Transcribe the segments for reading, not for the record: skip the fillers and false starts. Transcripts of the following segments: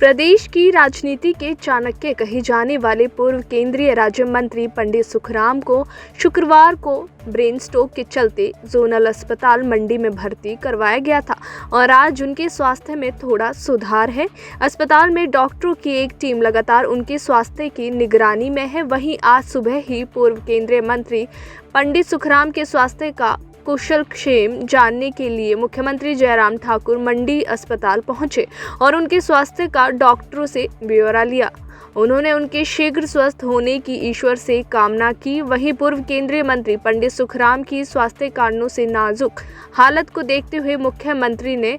प्रदेश की राजनीति के चाणक्य कहे जाने वाले पूर्व केंद्रीय राज्य मंत्री पंडित सुखराम को शुक्रवार को ब्रेन स्ट्रोक के चलते जोनल अस्पताल मंडी में भर्ती करवाया गया था और आज उनके स्वास्थ्य में थोड़ा सुधार है। अस्पताल में डॉक्टरों की एक टीम लगातार उनके स्वास्थ्य की निगरानी में है। वहीं आज सुबह ही पूर्व केंद्रीय मंत्री पंडित सुखराम के स्वास्थ्य का कुशल क्षेम जानने के लिए मुख्यमंत्री जयराम ठाकुर मंडी अस्पताल पहुंचे और उनके स्वास्थ्य का डॉक्टरों से ब्यौरा लिया। उन्होंने उनके शीघ्र स्वस्थ होने की ईश्वर से कामना की। वहीं पूर्व केंद्रीय मंत्री पंडित सुखराम की स्वास्थ्य कारणों से नाजुक हालत को देखते हुए मुख्यमंत्री ने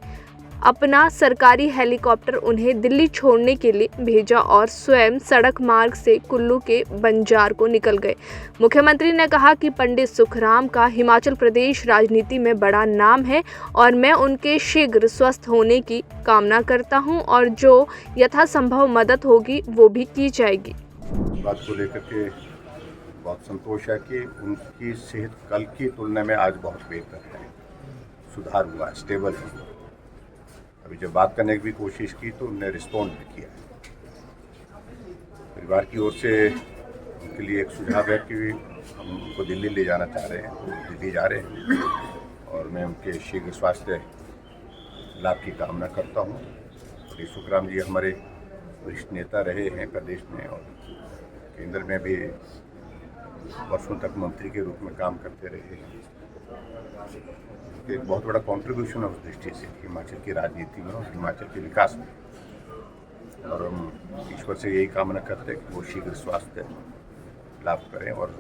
अपना सरकारी हेलीकॉप्टर उन्हें दिल्ली छोड़ने के लिए भेजा और स्वयं सड़क मार्ग से कुल्लू के बंजार को निकल गए। मुख्यमंत्री ने कहा कि पंडित सुखराम का हिमाचल प्रदेश राजनीति में बड़ा नाम है और मैं उनके शीघ्र स्वस्थ होने की कामना करता हूं और जो यथासंभव मदद होगी वो भी की जाएगी। बात को लेकर के बहुत संतोष है कि उनकी सेहत कल की तुलना में आज बहुत बेहतर है, सुधार हुआ है, स्टेबल है। अभी जब बात करने की भी कोशिश की तो उन्होंने रिस्पॉन्ड भी किया। परिवार की ओर से उनके लिए एक सुझाव है कि हम उनको दिल्ली ले जाना चाह रहे हैं, तो दिल्ली जा रहे हैं और मैं उनके शीघ्र स्वास्थ्य लाभ की कामना करता हूँ। श्री सुखराम जी हमारे वरिष्ठ नेता रहे हैं प्रदेश में और केंद्र में भी वर्षों तक मंत्री के रूप में काम करते रहे हैं। एक बहुत बड़ा कंट्रीब्यूशन है उस दृष्टि से हिमाचल की राजनीति में और हिमाचल के विकास में, और हम ईश्वर से यही कामना करते हैं कि वो शीघ्र स्वास्थ्य लाभ करें और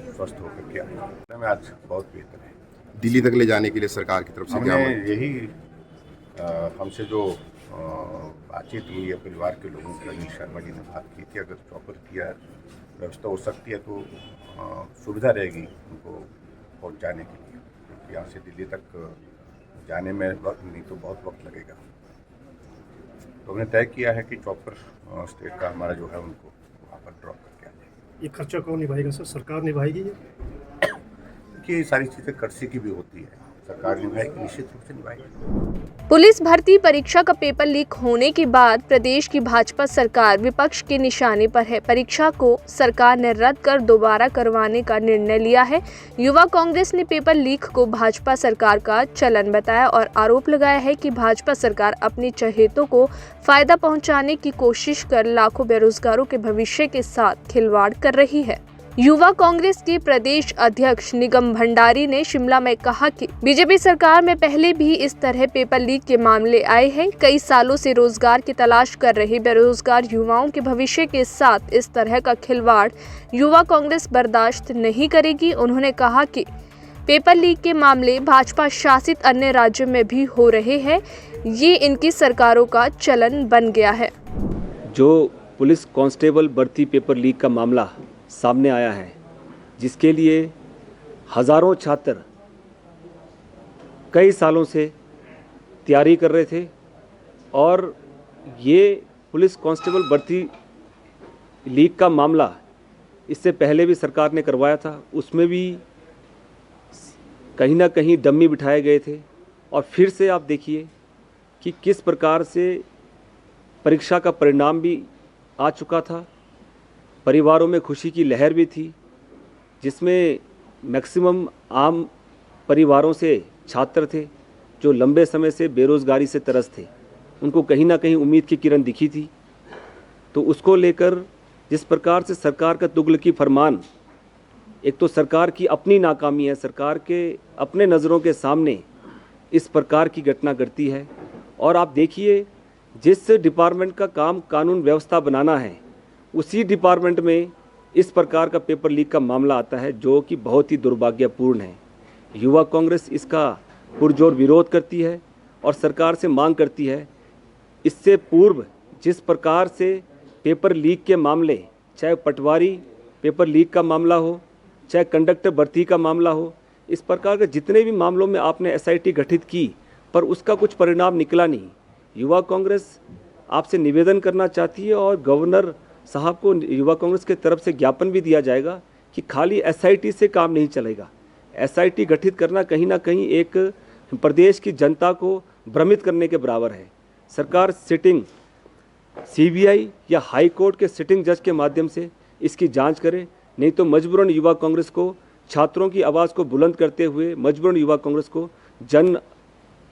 स्वस्थ होकर के आए। मैं आज बहुत बेहतर है। दिल्ली तक ले जाने के लिए सरकार की तरफ से क्या यही हमसे जो बातचीत हुई है परिवार के लोगों से, रजनी शर्मा जी ने बात की थी, अगर चॉपर की व्यवस्था हो सकती है तो सुविधा रहेगी उनको पहुँचाने के लिए। यहाँ से दिल्ली तक जाने में वक्त नहीं तो बहुत वक्त लगेगा, तो हमने तय किया है कि चॉपर स्टेट का हमारा जो है उनको वहाँ पर ड्रॉप करके आ जाए। ये खर्चा कौन निभाएगा सर, सरकार निभाएगी कि ये सारी चीज़ें कर्सी की भी होती है, सरकार निभाएगी, निश्चित रूप से निभाएगी। पुलिस भर्ती परीक्षा का पेपर लीक होने के बाद प्रदेश की भाजपा सरकार विपक्ष के निशाने पर है। परीक्षा को सरकार ने रद्द कर दोबारा करवाने का निर्णय लिया है। युवा कांग्रेस ने पेपर लीक को भाजपा सरकार का चलन बताया और आरोप लगाया है कि भाजपा सरकार अपने चहेतों को फायदा पहुंचाने की कोशिश कर लाखों बेरोजगारों के भविष्य के साथ खिलवाड़ कर रही है। युवा कांग्रेस के प्रदेश अध्यक्ष निगम भंडारी ने शिमला में कहा कि बीजेपी सरकार में पहले भी इस तरह पेपर लीक के मामले आए हैं। कई सालों से रोजगार की तलाश कर रहे बेरोजगार युवाओं के भविष्य के साथ इस तरह का खिलवाड़ युवा कांग्रेस बर्दाश्त नहीं करेगी। उन्होंने कहा कि पेपर लीक के मामले भाजपा शासित अन्य राज्यों में भी हो रहे हैं, ये इनकी सरकारों का चलन बन गया है। जो पुलिस कांस्टेबल भर्ती पेपर लीक का मामला सामने आया है, जिसके लिए हज़ारों छात्र कई सालों से तैयारी कर रहे थे और ये पुलिस कांस्टेबल भर्ती लीक का मामला इससे पहले भी सरकार ने करवाया था, उसमें भी कहीं ना कहीं डम्मी बिठाए गए थे। और फिर से आप देखिए कि किस प्रकार से परीक्षा का परिणाम भी आ चुका था, परिवारों में खुशी की लहर भी थी, जिसमें मैक्सिमम आम परिवारों से छात्र थे जो लंबे समय से बेरोज़गारी से तरस थे, उनको कहीं ना कहीं उम्मीद की किरण दिखी थी। तो उसको लेकर जिस प्रकार से सरकार का तुगलकी फरमान, एक तो सरकार की अपनी नाकामी है, सरकार के अपने नज़रों के सामने इस प्रकार की घटना घटती है। और आप देखिए जिस डिपार्टमेंट का काम कानून व्यवस्था बनाना है, उसी डिपार्टमेंट में इस प्रकार का पेपर लीक का मामला आता है, जो कि बहुत ही दुर्भाग्यपूर्ण है। युवा कांग्रेस इसका पुरजोर विरोध करती है और सरकार से मांग करती है, इससे पूर्व जिस प्रकार से पेपर लीक के मामले, चाहे पटवारी पेपर लीक का मामला हो, चाहे कंडक्टर भर्ती का मामला हो, इस प्रकार के जितने भी मामलों में आपने एसआईटी गठित की पर उसका कुछ परिणाम निकला नहीं। युवा कांग्रेस आपसे निवेदन करना चाहती है और गवर्नर साहब को युवा कांग्रेस की तरफ से ज्ञापन भी दिया जाएगा कि खाली एसआईटी से काम नहीं चलेगा। एसआईटी गठित करना कहीं ना कहीं एक प्रदेश की जनता को भ्रमित करने के बराबर है। सरकार सिटिंग सीबीआई या हाई कोर्ट के सिटिंग जज के माध्यम से इसकी जांच करे, नहीं तो मजबूरन युवा कांग्रेस को छात्रों की आवाज़ को बुलंद करते हुए मजबूरन युवा कांग्रेस को जन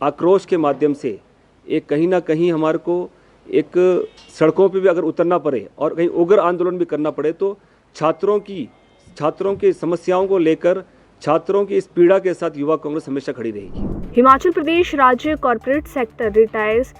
आक्रोश के माध्यम से एक कहीं ना कहीं हमारे को एक सड़कों पे भी अगर उतरना पड़े और कहीं उग्र आंदोलन भी करना पड़े तो छात्रों की समस्याओं को लेकर छात्रों की इस पीड़ा के साथ युवा कांग्रेस हमेशा खड़ी रहेगी। हिमाचल प्रदेश राज्य corporate sector retires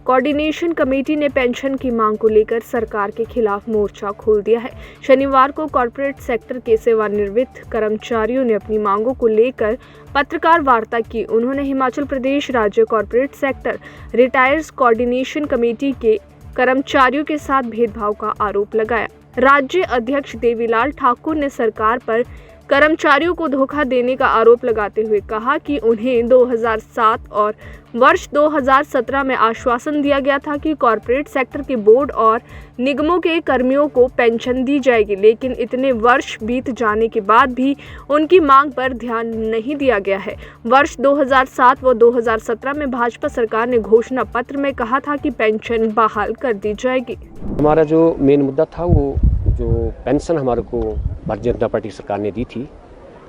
coordination committee ने पेंशन की मांग को लेकर सरकार के खिलाफ मोर्चा खोल दिया है। शनिवार को कॉर्पोरेट सेक्टर के सेवानिवृत्त कर्मचारियों ने अपनी मांगों को लेकर पत्रकार वार्ता की। उन्होंने हिमाचल प्रदेश राज्य corporate sector retires coordination committee के कर्मचारियों के साथ भेदभाव का आरोप लगाया। राज्य अध्यक्ष देवीलाल ठाकुर ने सरकार पर कर्मचारियों को धोखा देने का आरोप लगाते हुए कहा कि उन्हें 2007 और वर्ष 2017 में आश्वासन दिया गया था कि कॉर्पोरेट सेक्टर के बोर्ड और निगमों के कर्मियों को पेंशन दी जाएगी, लेकिन इतने वर्ष बीत जाने के बाद भी उनकी मांग पर ध्यान नहीं दिया गया है। वर्ष 2007 व 2017 में भाजपा सरकार ने घोषणा पत्र में कहा था कि पेंशन बहाल कर दी जाएगी। हमारा जो मेन मुद्दा था वो जो पेंशन हमारे को भारतीय जनता पार्टी सरकार ने दी थी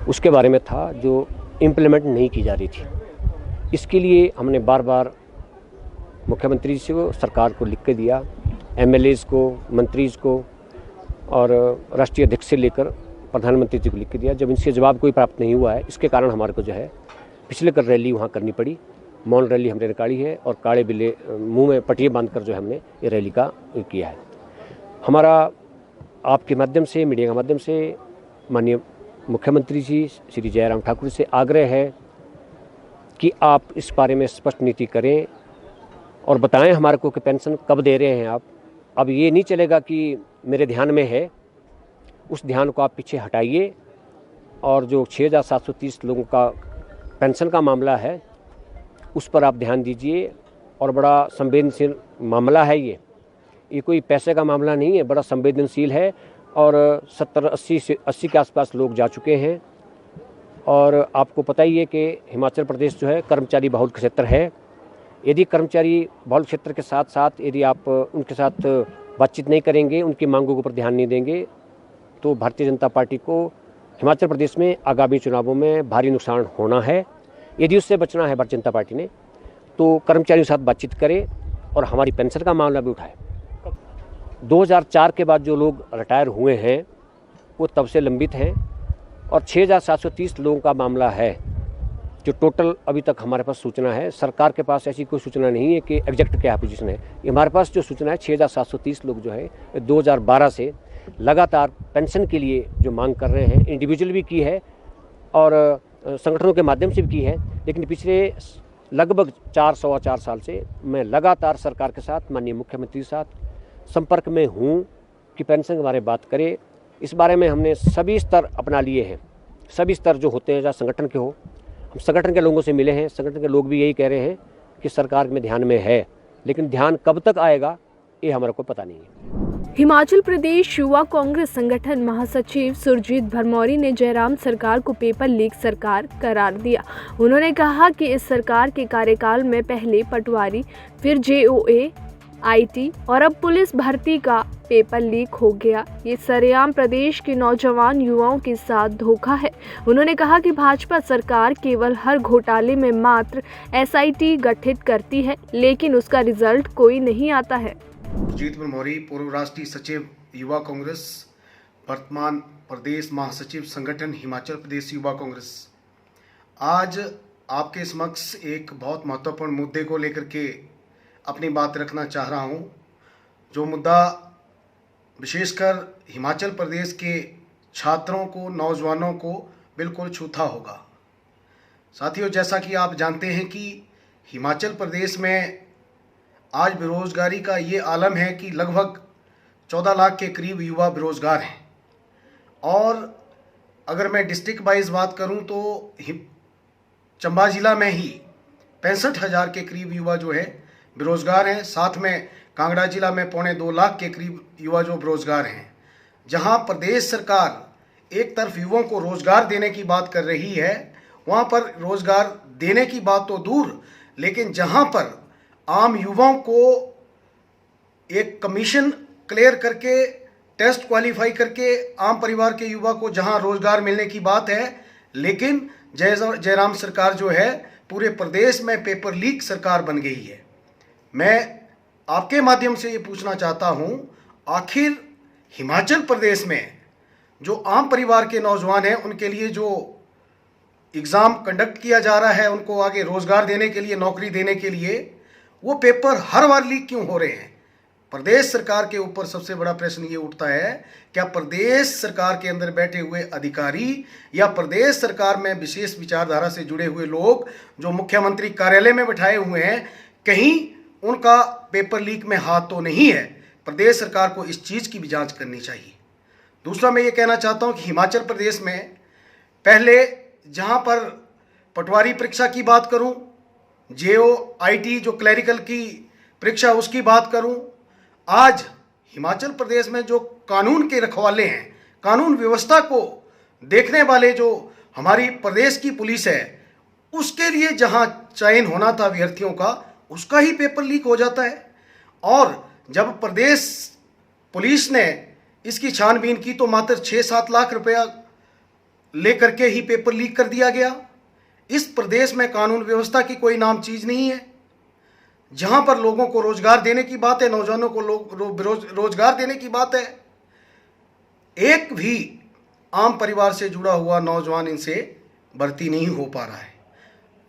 उसके बारे में था, जो इम्प्लीमेंट नहीं की जा रही थी। इसके लिए हमने बार बार मुख्यमंत्री जी को, सरकार को लिख के दिया, एमएलएज को, मंत्रीज को और राष्ट्रीय अध्यक्ष से लेकर प्रधानमंत्री जी को लिख के दिया। जब इनसे जवाब कोई प्राप्त नहीं हुआ है, इसके कारण हमारे को जो है पिछले कर रैली वहाँ करनी पड़ी। मौन रैली हमने निकाली है और काले बिल्ले मुंह में पटिए बांधकर जो हमने ये रैली का किया है। हमारा आपके माध्यम से, मीडिया के माध्यम से माननीय मुख्यमंत्री जी श्री जयराम ठाकुर से आग्रह है कि आप इस बारे में स्पष्ट नीति करें और बताएं हमारे को कि पेंशन कब दे रहे हैं आप। अब ये नहीं चलेगा कि मेरे ध्यान में है, उस ध्यान को आप पीछे हटाइए और जो 6730 लोगों का पेंशन का मामला है उस पर आप ध्यान दीजिए। और बड़ा संवेदनशील मामला है ये कोई पैसे का मामला नहीं है, बड़ा संवेदनशील है और 70-80 के आसपास लोग जा चुके हैं। और आपको पता ही है कि हिमाचल प्रदेश जो है कर्मचारी बहुल क्षेत्र है। यदि कर्मचारी बहुल क्षेत्र के साथ साथ यदि आप उनके साथ बातचीत नहीं करेंगे, उनकी मांगों के ऊपर ध्यान नहीं देंगे, तो भारतीय जनता पार्टी को हिमाचल प्रदेश में आगामी चुनावों में भारी नुकसान होना है। यदि उससे बचना है भारतीय जनता पार्टी ने तो कर्मचारियों के साथ बातचीत करे और हमारी पेंशन का मामला भी उठाए। 2004 के बाद जो लोग रिटायर हुए हैं वो तब से लंबित हैं और 6730 लोगों का मामला है जो टोटल अभी तक हमारे पास सूचना है। सरकार के पास ऐसी कोई सूचना नहीं है कि एग्जैक्ट क्या पोजीशन है। हमारे पास जो सूचना है 6730 लोग जो है 2012 से लगातार पेंशन के लिए जो मांग कर रहे हैं, इंडिविजुअल भी की है और संगठनों के माध्यम से भी की है। लेकिन पिछले लगभग 4 साल से मैं लगातार सरकार के साथ, माननीय मुख्यमंत्री के साथ संपर्क में हूँ कि पेंशन के बारे में बात करें। इस बारे में हमने सभी स्तर अपना लिए हैं, सभी स्तर जो होते हैं, चाहे संगठन के हो, हम संगठन के लोगों से मिले हैं। संगठन के लोग भी यही कह रहे हैं कि सरकार में ध्यान में है, लेकिन ध्यान कब तक आएगा ये हमारे को पता नहीं है। हिमाचल प्रदेश युवा कांग्रेस संगठन महासचिव सुरजीत भरमौरी ने जयराम सरकार को पेपर लीक सरकार करार दिया। उन्होंने कहा कि इस सरकार के कार्यकाल में पहले पटवारी, फिर जेओए, आईटी और अब पुलिस भर्ती का पेपर लीक हो गया। ये सरेआम प्रदेश के नौजवान युवाओं के साथ धोखा है। उन्होंने कहा कि भाजपा सरकार केवल हर घोटाले में मात्र एसआईटी गठित करती है, लेकिन उसका रिजल्ट कोई नहीं आता है। सुरजीत भरमौरी, पूर्व राष्ट्रीय सचिव युवा कांग्रेस, वर्तमान प्रदेश महासचिव संगठन हिमाचल प्रदेश युवा कांग्रेस। आज आपके समक्ष एक बहुत महत्वपूर्ण मुद्दे को लेकर के अपनी बात रखना चाह रहा हूं, जो मुद्दा विशेषकर हिमाचल प्रदेश के छात्रों को, नौजवानों को बिल्कुल छूता होगा। साथियों, जैसा कि आप जानते हैं कि हिमाचल प्रदेश में आज बेरोजगारी का ये आलम है कि लगभग 14 लाख के करीब युवा बेरोजगार हैं। और अगर मैं डिस्ट्रिक्ट वाइज बात करूं तो चंबा जिला में ही 65,000 के करीब युवा जो है बेरोजगार हैं। साथ में कांगड़ा जिला में 2.25 लाख के करीब युवा जो बेरोजगार हैं। जहां प्रदेश सरकार एक तरफ युवाओं को रोजगार देने की बात कर रही है, वहां पर रोजगार देने की बात तो दूर, लेकिन जहां पर आम युवाओं को एक कमीशन क्लियर करके, टेस्ट क्वालिफाई करके आम परिवार के युवा को जहां रोजगार मिलने की बात है, लेकिन जयराम सरकार जो है पूरे प्रदेश में पेपर लीक सरकार बन गई है। मैं आपके माध्यम से ये पूछना चाहता हूं, आखिर हिमाचल प्रदेश में जो आम परिवार के नौजवान हैं उनके लिए जो एग्ज़ाम कंडक्ट किया जा रहा है, उनको आगे रोजगार देने के लिए, नौकरी देने के लिए, वो पेपर हर बार लीक क्यों हो रहे हैं? प्रदेश सरकार के ऊपर सबसे बड़ा प्रश्न ये उठता है, क्या प्रदेश सरकार के अंदर बैठे हुए अधिकारी या प्रदेश सरकार में विशेष विचारधारा से जुड़े हुए लोग जो मुख्यमंत्री कार्यालय में बैठाए हुए हैं, कहीं उनका पेपर लीक में हाथ तो नहीं है? प्रदेश सरकार को इस चीज़ की भी जांच करनी चाहिए। दूसरा मैं ये कहना चाहता हूँ कि हिमाचल प्रदेश में पहले जहाँ पर पटवारी परीक्षा की बात करूँ, JOIT जो क्लरिकल की परीक्षा उसकी बात करूँ, आज हिमाचल प्रदेश में जो कानून के रखवाले हैं, कानून व्यवस्था को देखने वाले जो हमारी प्रदेश की पुलिस है, उसके लिए जहां चयन होना था अभ्यर्थियों का, उसका ही पेपर लीक हो जाता है। और जब प्रदेश पुलिस ने इसकी छानबीन की तो मात्र 6-7 लाख रुपया लेकर के ही पेपर लीक कर दिया गया। इस प्रदेश में कानून व्यवस्था की कोई नाम चीज़ नहीं है। जहां पर लोगों को रोजगार देने की बात है, नौजवानों को रोजगार देने की बात है, एक भी आम परिवार से जुड़ा हुआ नौजवान इनसे भर्ती नहीं हो पा रहा है।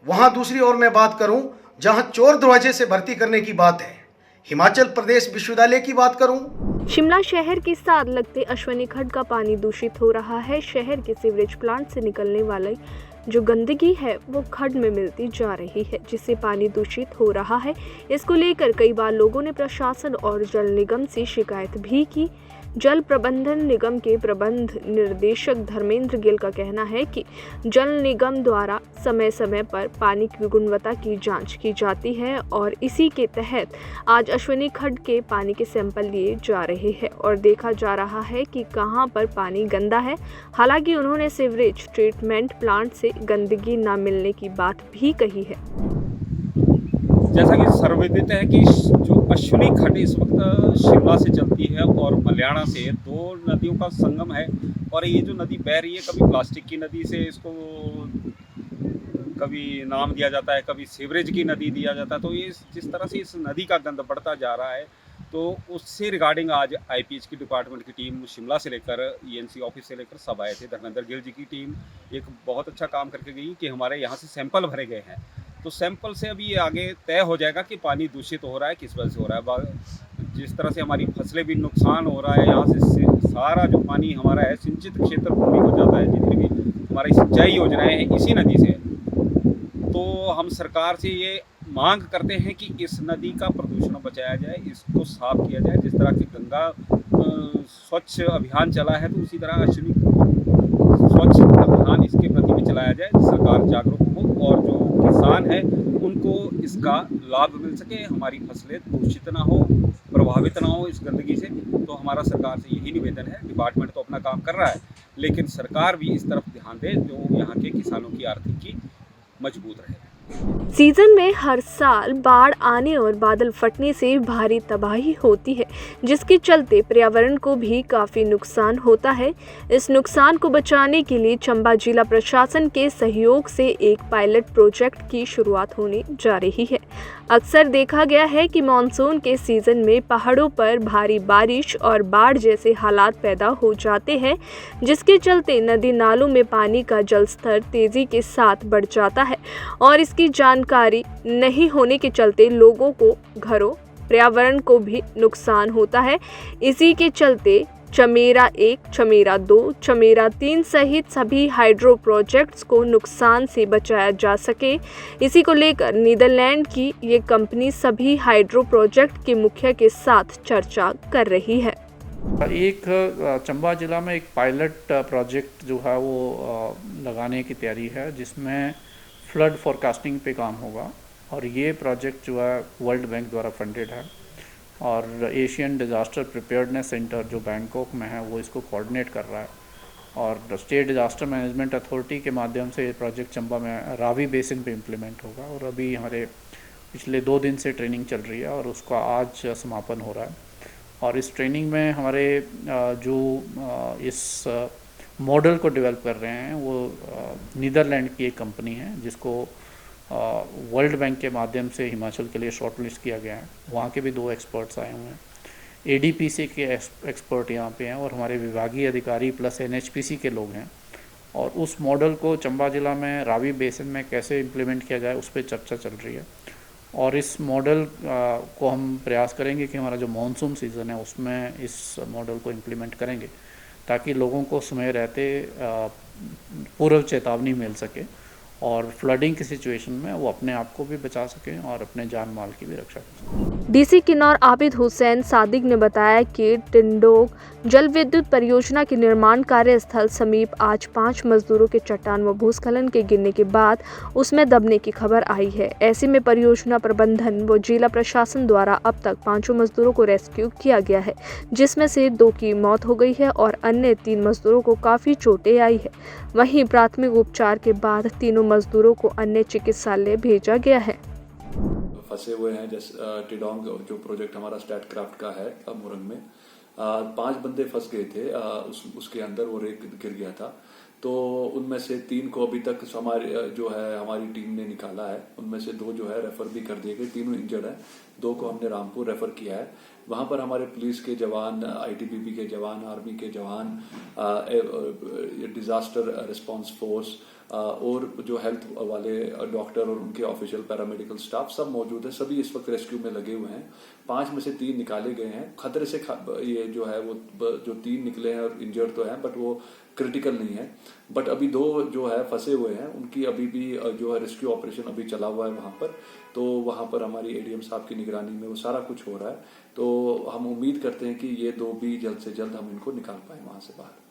वहां दूसरी ओर मैं बात करूं, जहां चोर दरवाजे से भर्ती करने की बात है, हिमाचल प्रदेश विश्वविद्यालय की बात करूं। शिमला शहर के साथ लगते अश्वनी खड्ड का पानी दूषित हो रहा है। शहर के सीवरेज प्लांट से निकलने वाले जो गंदगी है वो खड्ड में मिलती जा रही है, जिससे पानी दूषित हो रहा है। इसको लेकर कई बार लोगों ने प्रशासन और जल निगम से शिकायत भी की। जल प्रबंधन निगम के प्रबंध निर्देशक धर्मेंद्र गिल का कहना है कि जल निगम द्वारा समय समय पर पानी की गुणवत्ता की जांच की जाती है और इसी के तहत आज अश्वनी खड्ड के पानी के सैंपल लिए जा रहे हैं और देखा जा रहा है कि कहां पर पानी गंदा है। हालांकि उन्होंने सीवरेज ट्रीटमेंट प्लांट से गंदगी न मिलने की बात भी कही है। जैसा कि सर्वविदित है कि जो अश्वनी खड्ड इस वक्त शिमला से चलती है और मल्याणा से, दो नदियों का संगम है और ये जो नदी बह रही है, कभी प्लास्टिक की नदी से इसको कभी नाम दिया जाता है, कभी सीवरेज की नदी दिया जाता है। तो ये जिस तरह से इस नदी का गंद बढ़ता जा रहा है, तो उससे रिगार्डिंग आज IPH की डिपार्टमेंट की टीम शिमला से लेकर ENC ऑफिस से लेकर सब आए थे। धर्मेंद्र गिल जी की टीम एक बहुत अच्छा काम करके गई कि हमारे यहाँ से सैंपल भरे गए हैं। तो सैंपल से अभी ये आगे तय हो जाएगा कि पानी दूषित हो रहा है, किस वजह से हो रहा है। जिस तरह से हमारी फसलें भी नुकसान हो रहा है, यहाँ से सारा जो पानी हमारा है सिंचित क्षेत्र भूमि को जाता है, जितनी भी हमारी सिंचाई योजनाएं हैं इसी नदी से। तो हम सरकार से ये मांग करते हैं कि इस नदी का प्रदूषण बचाया जाए, इसको साफ किया जाए। जिस तरह की गंगा स्वच्छ अभियान चला है, तो उसी तरह अश्विनी स्वच्छ अभियान इसके प्रति भी चलाया जाए, सरकार जागरूक हो और जो किसान है उनको इसका लाभ मिल सके, हमारी फसलें दूषित ना हो, प्रभावित ना हो इस गंदगी से। तो हमारा सरकार से यही निवेदन है। डिपार्टमेंट तो अपना काम कर रहा है, लेकिन सरकार भी इस तरफ ध्यान दे जो यहाँ के किसानों की आर्थिकी मजबूत रहे। सीजन में हर साल बाढ़ आने और बादल फटने से भारी तबाही होती है, जिसके चलते पर्यावरण को भी काफ़ी नुकसान होता है। इस नुकसान को बचाने के लिए चंबा जिला प्रशासन के सहयोग से एक पायलट प्रोजेक्ट की शुरुआत होने जा रही है। अक्सर देखा गया है कि मानसून के सीज़न में पहाड़ों पर भारी बारिश और बाढ़ जैसे हालात पैदा हो जाते हैं, जिसके चलते नदी नालों में पानी का जल स्तर तेज़ी के साथ बढ़ जाता है और इसकी जानकारी नहीं होने के चलते लोगों को, घरों, पर्यावरण को भी नुकसान होता है। इसी के चलते चमेरा 1, चमेरा 2, चमेरा 3 सहित सभी हाइड्रो प्रोजेक्ट्स को नुकसान से बचाया जा सके, इसी को लेकर नीदरलैंड की ये कंपनी सभी हाइड्रो प्रोजेक्ट के मुखिया के साथ चर्चा कर रही है। एक चंबा जिला में एक पायलट प्रोजेक्ट जो है वो लगाने की तैयारी है, जिसमें फ्लड फोरकास्टिंग पे काम होगा और ये प्रोजेक्ट जो है वर्ल्ड बैंक द्वारा फंडेड है और एशियन डिज़ास्टर प्रिपेयर्डनेस सेंटर जो बैंकॉक में है वो इसको कोऑर्डिनेट कर रहा है और स्टेट डिज़ास्टर मैनेजमेंट अथॉरिटी के माध्यम से ये प्रोजेक्ट चंबा में रावी बेसिन पे इम्प्लीमेंट होगा और अभी हमारे पिछले 2 दिन से ट्रेनिंग चल रही है और उसका आज समापन हो रहा है। और इस ट्रेनिंग में हमारे जो इस मॉडल को डेवलप कर रहे हैं वो नीदरलैंड की एक कंपनी है जिसको वर्ल्ड बैंक के माध्यम से हिमाचल के लिए शॉर्टलिस्ट किया गया है। वहाँ के भी 2 एक्सपर्ट्स आए हुए हैं। ADPC के एक्सपर्ट यहाँ पे हैं और हमारे विभागीय अधिकारी प्लस NHPC के लोग हैं। और उस मॉडल को चंबा ज़िला में रावी बेसिन में कैसे इम्प्लीमेंट किया जाए उस पर चर्चा चल रही है। और इस मॉडल को हम प्रयास करेंगे कि हमारा जो मानसून सीज़न है उसमें इस मॉडल को इम्प्लीमेंट करेंगे ताकि लोगों को समय रहते पूर्व चेतावनी मिल सके और फ्लडिंग की सिचुएशन में वो अपने आप को भी बचा सकें और अपने जान माल की भी रक्षा कर सकें। डीसी किन्नौर आबिद हुसैन सादिक ने बताया कि टिंडोक जल विद्युत परियोजना के निर्माण कार्यस्थल समीप आज 5 मजदूरों के चट्टान व भूस्खलन के गिरने के बाद उसमें दबने की खबर आई है। ऐसे में परियोजना प्रबंधन व जिला प्रशासन द्वारा अब तक 5 मजदूरों को रेस्क्यू किया गया है, जिसमें से 2 की मौत हो गई है और अन्य 3 मजदूरों को काफ़ी चोटें आई है। वहीं प्राथमिक उपचार के बाद तीनों मजदूरों को अन्य चिकित्सालय भेजा गया है। फंसे हुए हैं जैसे टिडोंग जो प्रोजेक्ट हमारा स्टैटक्राफ्ट का है मुरंग में 5 बंदे फंस गए थे उसके अंदर वो रेत गिर गया था। तो उनमें से 3 को अभी तक हमारी टीम ने निकाला है। उनमें से 2 जो है रेफर भी कर दिए गए, तीनों इंजर्ड हैं। 2 को हमने रामपुर रेफर किया है। वहां पर हमारे पुलिस के जवान, ITBP के जवान, आर्मी के जवान, डिजास्टर रिस्पांस फोर्स और जो हेल्थ वाले डॉक्टर और उनके ऑफिशियल पैरामेडिकल स्टाफ सब मौजूद है। सभी इस वक्त रेस्क्यू में लगे हुए हैं। 5 में से 3 निकाले गए हैं। खतरे से ये जो है वो जो 3 निकले हैं और इंजर्ड तो हैं बट वो क्रिटिकल नहीं है। बट अभी 2 जो है फंसे हुए हैं, उनकी अभी भी जो है रेस्क्यू ऑपरेशन अभी चला हुआ है वहां पर। तो वहां पर हमारी ADM साहब की निगरानी में वो सारा कुछ हो रहा है। तो हम उम्मीद करते हैं कि ये 2 भी जल्द से जल्द हम इनको निकाल पाए वहां से बाहर।